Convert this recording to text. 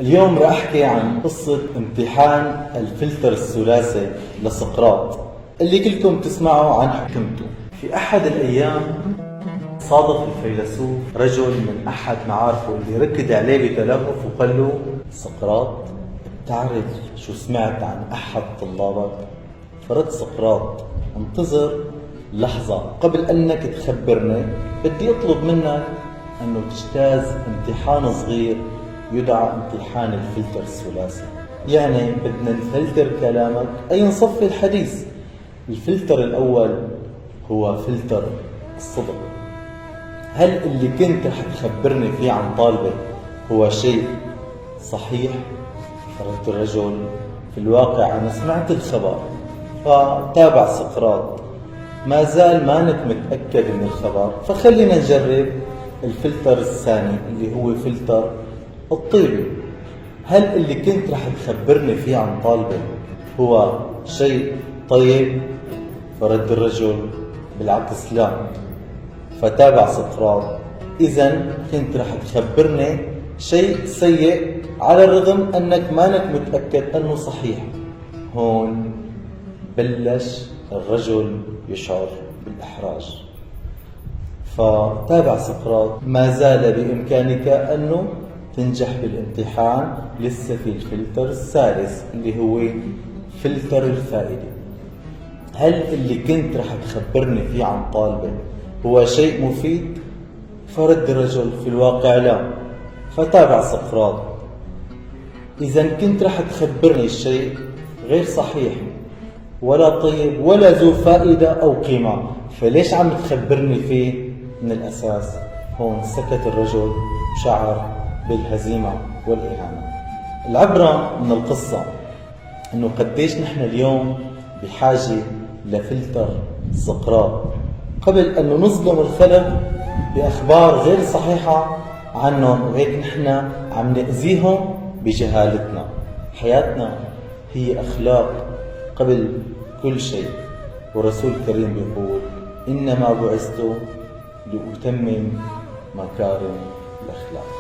اليوم راح أحكي عن قصة امتحان الفلتر الثلاثي لسقراط اللي كلكم تسمعوا عن حكمته. في أحد الأيام صادف الفيلسوف رجل من أحد معارفه اللي ركض عليه بتلهف وقال له: سقراط، بتعرف شو سمعت عن أحد طلابك؟ فرد سقراط: انتظر لحظة، قبل أنك تخبرني بدي أطلب منك أنه تجتاز امتحان صغير يدعى امتحان الفلتر الثلاثي. يعني بدنا نفلتر كلامك أي نصفي الحديث. الفلتر الأول هو فلتر الصدق. هل اللي كنت رح تخبرني فيه عن طالبك هو شيء صحيح؟ فرد الرجل: في الواقع أنا سمعت الخبر. فتابع سقراط: ما زال مانك متأكد من الخبر، فخلينا نجرب الفلتر الثاني اللي هو فلتر الطيبة. هل اللي كنت رح تخبرني فيه عن طالبك هو شيء طيب؟ فرد الرجل: بالعكس لا. فتابع سقراط: إذن كنت رح تخبرني شيء سيء على الرغم أنك مانك متأكد أنه صحيح. هون بلش الرجل يشعر بالإحراج. فتابع سقراط: ما زال بإمكانك أنه تنجح بالامتحان، لسه في الفلتر الثالث اللي هو فلتر الفائدة. هل اللي كنت رح تخبرني فيه عن طالبك هو شيء مفيد؟ فرد الرجل: في الواقع لا. فتابع سقراط: إذا كنت رح تخبرني الشيء غير صحيح ولا طيب ولا ذو فائدة أو قيمة، فليش عم تخبرني فيه من الأساس؟ هون سكت الرجل وشعر بالهزيمة والإهانة. العبرة من القصة أنه قديش نحن اليوم بحاجة لفلتر سقراط قبل أن نظلم الخلق بأخبار غير صحيحة عنهم، وهيك نحن عم نأذيهم بجهالتنا. حياتنا هي أخلاق قبل كل شيء، والرسول الكريم بيقول: إنما بعثت لأتمم مكارم الأخلاق.